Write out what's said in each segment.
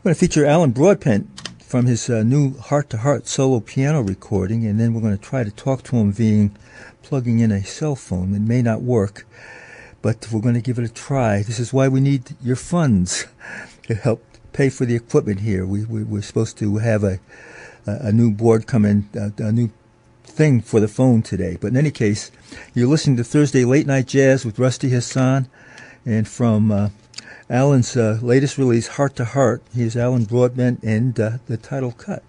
I'm going to feature Alan Broadbent from his new heart-to-heart solo piano recording, and then we're going to try to talk to him via plugging in a cell phone. It may not work, but we're going to give it a try. This is why we need your funds to help pay for the equipment here. We're supposed to have a new board come in, a new thing for the phone today. But in any case, you're listening to Thursday Late Night Jazz with Rusty Hassan, and from Alan's latest release, Heart to Heart, here's Alan Broadbent and the title cut.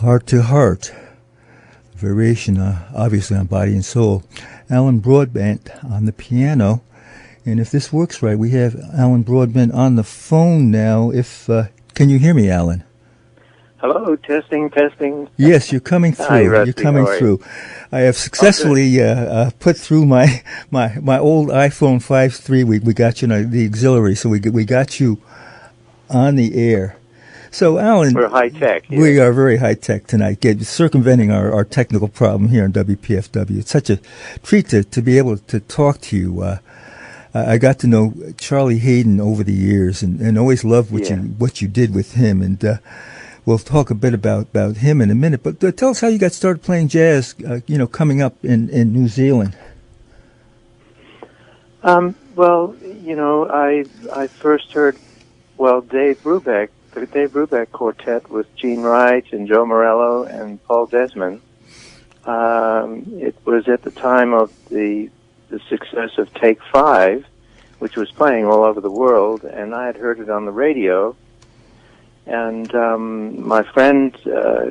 Heart to Heart, variation obviously on Body and Soul. Alan Broadbent on the piano. And if this works right, we have Alan Broadbent on the phone now. Can you hear me, Alan? Hello, testing. Yes, you're coming through. Hi, Rusty. You're coming through. I have successfully put through my old iPhone 5.3. We got you the auxiliary, so we got you on the air. So, Alan, we're high tech. Yeah. We are very high tech tonight, circumventing our technical problem here on WPFW. It's such a treat to be able to talk to you. I got to know Charlie Hayden over the years, and always loved what you did with him. And we'll talk a bit about him in a minute. But tell us how you got started playing jazz. Coming up in New Zealand. Well, I first heard Dave Brubeck. The Dave Brubeck Quartet with Gene Wright and Joe Morello and Paul Desmond. It was at the time of the success of Take 5, which was playing all over the world, and I had heard it on the radio. And my friend,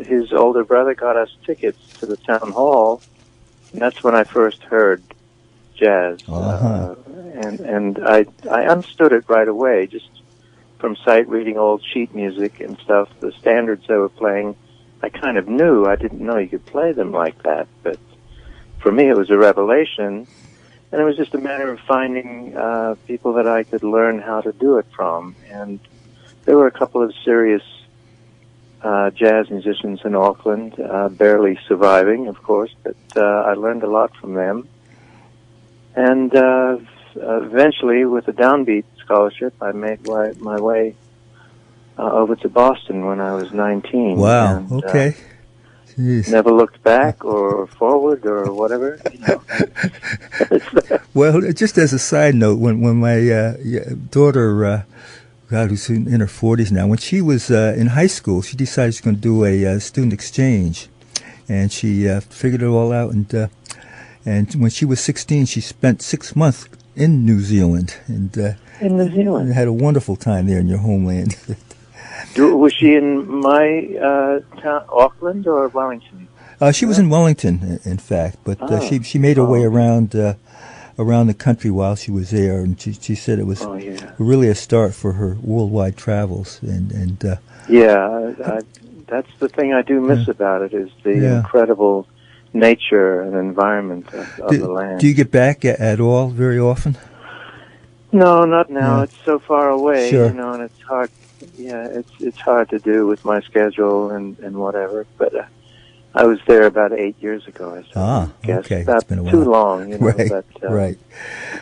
his older brother, got us tickets to the town hall, and that's when I first heard jazz. Uh-huh. And I understood it right away, just from sight reading old sheet music and stuff. The standards they were playing, I kind of knew. I didn't know you could play them like that, but for me it was a revelation, and it was just a matter of finding people that I could learn how to do it from. And there were a couple of serious jazz musicians in Auckland, barely surviving, of course, but I learned a lot from them. And eventually, with a downbeat scholarship, I made my way over to Boston when I was 19. Wow, and, okay. Never looked back or forward or whatever. Well, just as a side note, when my daughter, who's in her 40s now, when she was in high school, she decided she's going to do a student exchange. And she figured it all out. And when she was 16, she spent 6 months in New Zealand. And had a wonderful time there in your homeland. Was she in my town, Auckland or Wellington? She was in Wellington, in fact, but she made her way around the country while she was there, and she said it was really a start for her worldwide travels. And that's the thing I do miss about it, is the incredible nature and environment of the land. Do you get back at all very often? No, not now. Yeah. It's so far away, sure. And it's hard. Yeah, it's hard to do with my schedule and whatever. But I was there about 8 years ago. I guess. Okay. That's been a while. Too long, Right. But, right.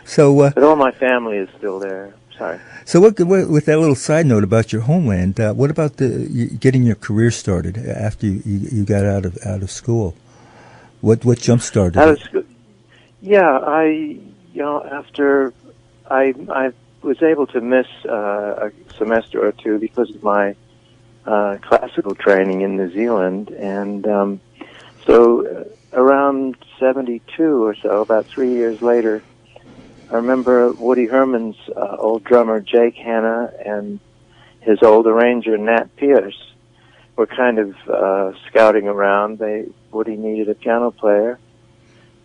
So, but all my family is still there. Sorry. So, with that little side note about your homeland, what about getting your career started after you got out of school? What jump started? Out of school. Yeah, after I was able to miss a semester or two because of my classical training in New Zealand, and so around 72 or so, about 3 years later, I remember Woody Herman's old drummer Jake Hanna and his old arranger Nat Pierce were kind of scouting around. Woody needed a piano player,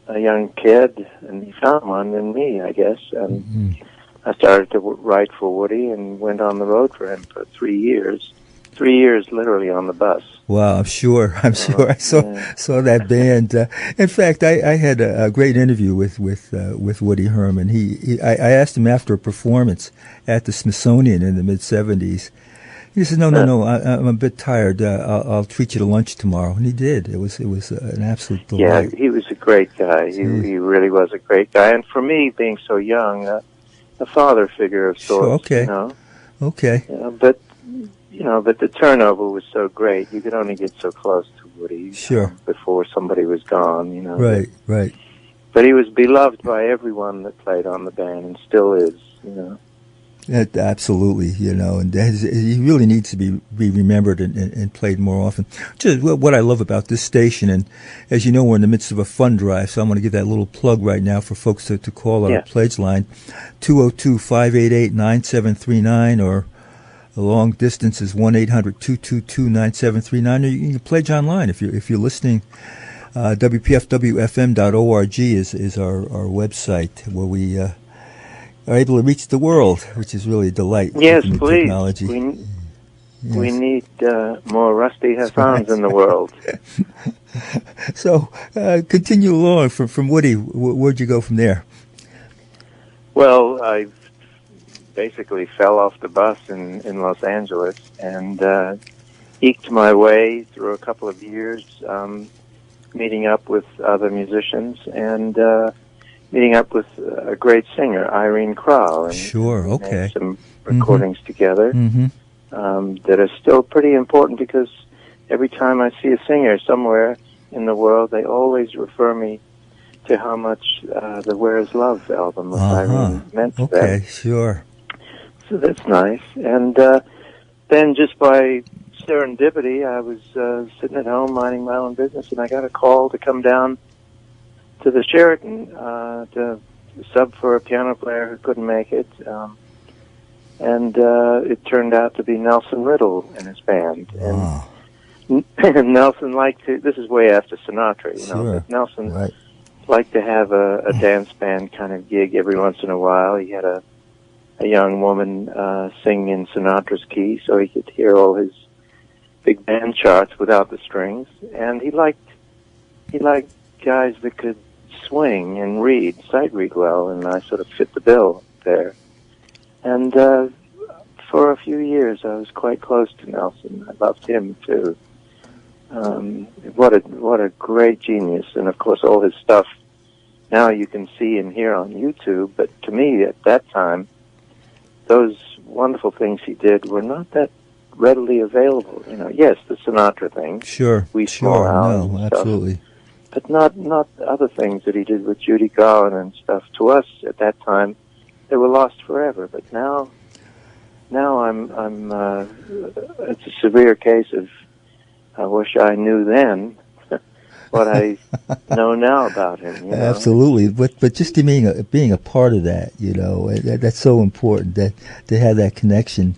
a young kid, and he found one in me, I guess. And I started to write for Woody and went on the road for him for 3 years. 3 years, literally, on the bus. Wow, I'm sure. I saw that band. In fact, I had a great interview with Woody Herman. I asked him after a performance at the Smithsonian in the mid-'70s. He said, "No, I'm a bit tired. I'll treat you to lunch tomorrow." And he did. It was an absolute delight. Yeah, he was a great guy. He really was a great guy. And for me, being so young, a father figure of sorts. Sure, okay. Okay. But the turnover was so great. You could only get so close to Woody. Sure. Before somebody was gone. Right. But he was beloved by everyone that played on the band, and still is. Absolutely, and he really needs to be remembered and played more often. Just what I love about this station, and as you know, we're in the midst of a fund drive, so I'm going to give that little plug right now for folks to call our pledge line, 202-588-9739, or The long distance is 1-800-222-9739. Or you can pledge online if you're listening. WPFWFM.org is our website where we are able to reach the world, which is really a delight. Yes, with the please. Technology. We need more Rusty Hassans in the world. So, continue along from Woody. Where'd you go from there? Well, I basically fell off the bus in Los Angeles and eked my way through a couple of years, meeting up with other musicians and meeting up with a great singer, Irene Krall. And sure, okay. Made some recordings together Mm-hmm. that are still pretty important because every time I see a singer somewhere in the world, they always refer me to how much the Where Is Love album of Irene meant to them. Okay, sure. So that's nice. And then just by serendipity, I was sitting at home minding my own business, and I got a call to come down to the Sheraton to sub for a piano player who couldn't make it. And it turned out to be Nelson Riddle and his band. Wow. And Nelson liked to, this is way after Sinatra, you know, but Nelson liked to have a dance band kind of gig every once in a while. He had a young woman sing in Sinatra's key so he could hear all his big band charts without the strings. And he liked guys that could swing and sight read well, and I sort of fit the bill there. And for a few years, I was quite close to Nelson. I loved him too. What a great genius! And of course, all his stuff now you can see and hear on YouTube. But to me, at that time, those wonderful things he did were not that readily available. You know, yes, the Sinatra thing, absolutely, but not other things that he did with Judy Garland and stuff. To us at that time, they were lost forever. But now I'm it's a severe case of I wish I knew then what I know now about him. You know? Absolutely, but just being a part of that, you know, that's so important that to have that connection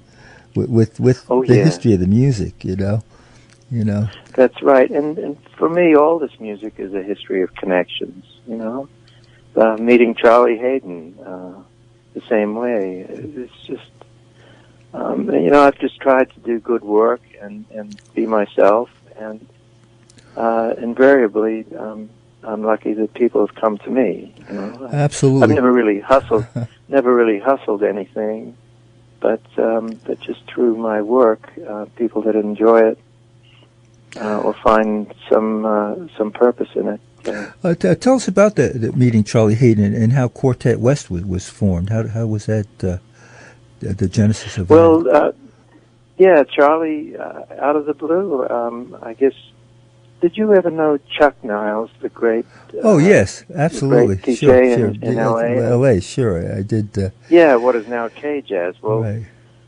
with the history of the music, you know. That's right, and for me, all this music is a history of connections. You know, meeting Charlie Hayden the same way. It's just I've just tried to do good work and be myself, and invariably I'm lucky that people have come to me. You know? Absolutely. I've never really hustled anything, but just through my work, people that enjoy it or find some purpose in it. Tell us about the meeting Charlie Hayden and how Quartet West was formed. How was that the genesis of that? Well, Charlie, out of the blue, I guess. Did you ever know Chuck Niles, the great? Oh yes, absolutely. The great DJ in L.A. L.A. Sure, I did. What is now K-Jazz. Well,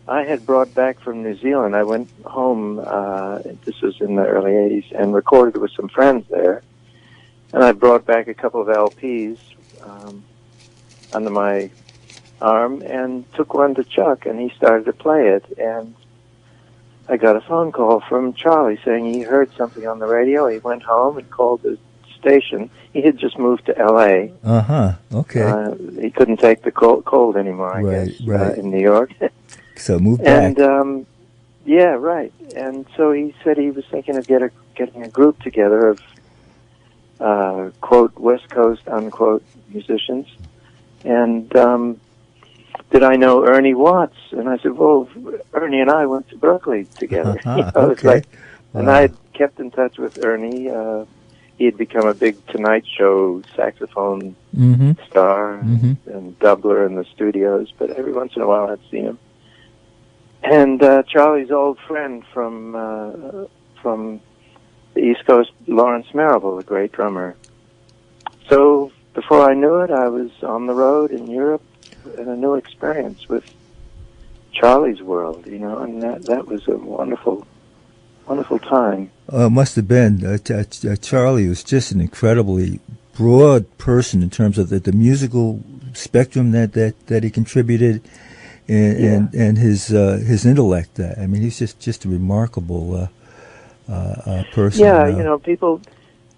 I had brought back from New Zealand. I went home. This was in the early '80s, and recorded with some friends there. And I brought back a couple of LPs under my arm and took one to Chuck, and he started to play it. And I got a phone call from Charlie saying he heard something on the radio. He went home and called the station. He had just moved to L.A. Okay. He couldn't take the cold anymore, I guess, in New York. So moved back. And, right. And so he said he was thinking of getting a group together of, quote, West Coast, unquote, musicians. And did I know Ernie Watts? And I said, well, Ernie and I went to Berkeley together. And I had kept in touch with Ernie. He had become a big Tonight Show saxophone star and doubler in the studios, but every once in a while I'd see him. And Charlie's old friend from the East Coast, Lawrence Marable, a great drummer. So before I knew it, I was on the road in Europe and a new experience with Charlie's world, and that was a wonderful time. Must have been. Charlie was just an incredibly broad person in terms of the musical spectrum that he contributed, and his intellect. I mean, he's just a remarkable person. Yeah,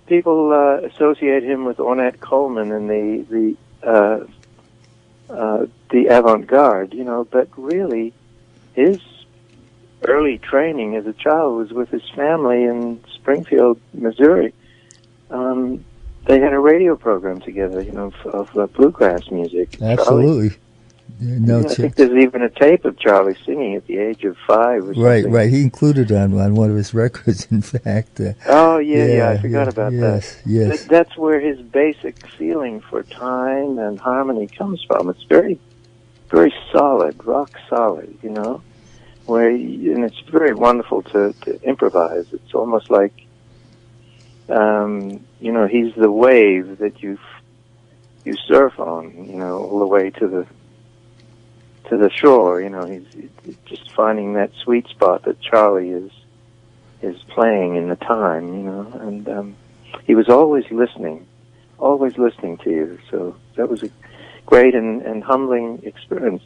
people associate him with Ornette Coleman and the avant-garde, but really his early training as a child was with his family in Springfield, Missouri. They had a radio program together, of bluegrass music. Absolutely. I think there's even a tape of Charlie singing at the age of 5 or something. Right. He included on one of his records, in fact. I forgot about that. Yes. That's where his basic feeling for time and harmony comes from. It's very, very solid, rock solid, and it's very wonderful to improvise. It's almost like, he's the wave that you surf on, all the way to the shore. He's just finding that sweet spot that Charlie is playing in the time, and he was always listening to you. So that was a great and humbling experience.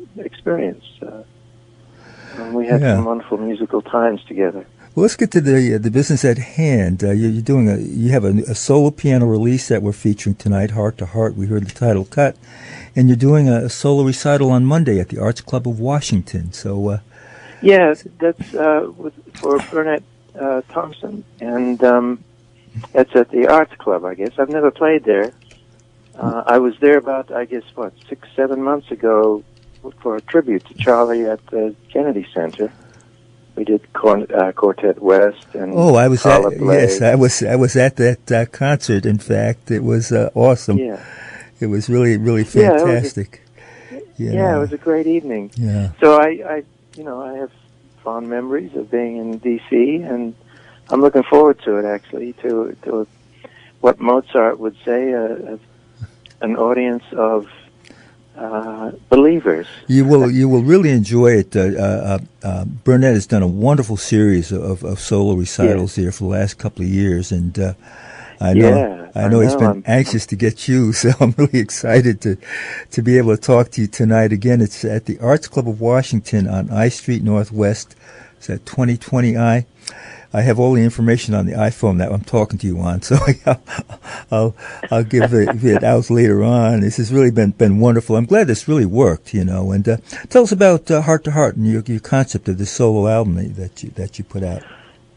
We had some wonderful musical times together. Well, let's get to the business at hand. You have a solo piano release that we're featuring tonight, Heart to Heart. We heard the title cut, and you're doing a solo recital on Monday at the Arts Club of Washington. So, that's for Burnett Thompson, and that's at the Arts Club. I guess I've never played there. I was there about 6-7 months ago for a tribute to Charlie at the Kennedy Center. We did Quartet West and I was at that concert. In fact, it was awesome. Yeah, it was really, really fantastic. It was a great evening. Yeah. So I have fond memories of being in D.C. and I'm looking forward to it. Actually, to what Mozart would say, an audience of believers. You will really enjoy it. Burnett has done a wonderful series of solo recitals here for the last couple of years, and I know he's been anxious to get you. So I'm really excited to be able to talk to you tonight. Again, it's at the Arts Club of Washington on I Street Northwest. It's at 2020 I. I have all the information on the iPhone that I'm talking to you on, so I'll give it out later on. This has really been wonderful. I'm glad this really worked, And tell us about Heart to Heart and your concept of this solo album that you put out.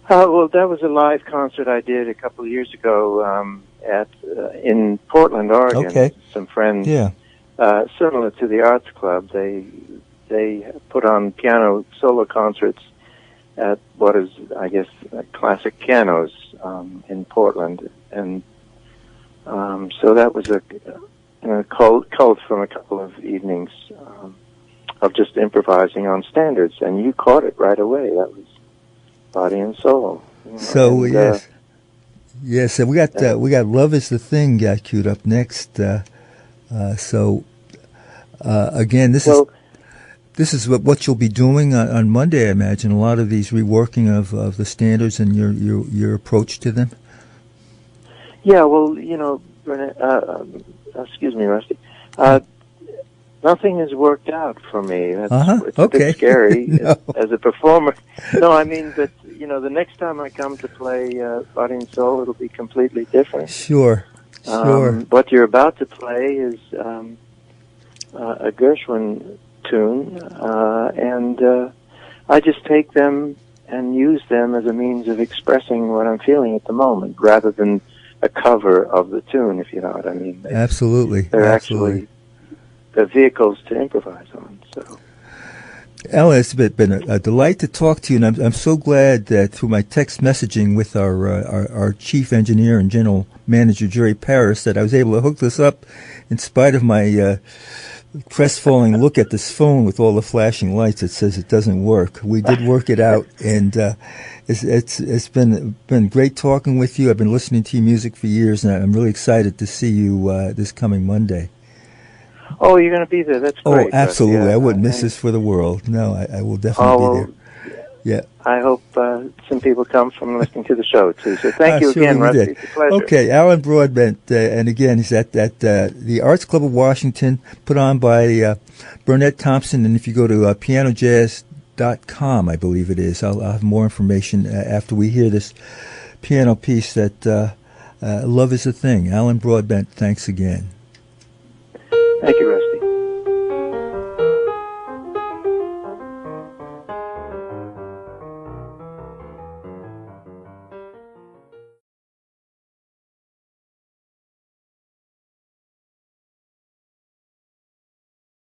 Well, that was a live concert I did a couple of years ago in Portland, Oregon. Okay. Some friends, similar to the Arts Club, they put on piano solo concerts at what is, I guess, Classic Pianos in Portland, and so that was a cult from a couple of evenings of just improvising on standards, and you caught it right away. That was body and soul. So yes. So we got Love Is the Thing queued up next. Again, this is what you'll be doing on Monday, I imagine. A lot of these reworking of the standards and your approach to them. Yeah, well, excuse me, Rusty. Nothing has worked out for me. It's a bit scary as a performer. No, I mean, but the next time I come to play Body and Soul, it'll be completely different. Sure. What you're about to play is a Gershwin tune, and I just take them and use them as a means of expressing what I'm feeling at the moment, rather than a cover of the tune, if you know what I mean. Absolutely. They're actually the vehicles to improvise on. So, Ellen, it's been a delight to talk to you, and I'm so glad that through my text messaging with our chief engineer and general manager, Jerry Paris, that I was able to hook this up in spite of my crestfallen look at this phone with all the flashing lights that says it doesn't work. We did work it out, and it's been great talking with you. I've been listening to your music for years, and I'm really excited to see you this coming Monday. Oh, you're going to be there. That's great. Oh, absolutely. I wouldn't miss this for the world. No, I will definitely be there. Yeah. I hope some people come from listening to the show, too. So thank you Sure again, we Rusty. did. It's a pleasure. Okay, Alan Broadbent, and again, he's at the Arts Club of Washington, put on by Burnett Thompson, and if you go to pianojazz.com, I believe it is, I'll have more information after we hear this piano piece that Love is a Thing. Alan Broadbent, thanks again. Thank you, Rusty.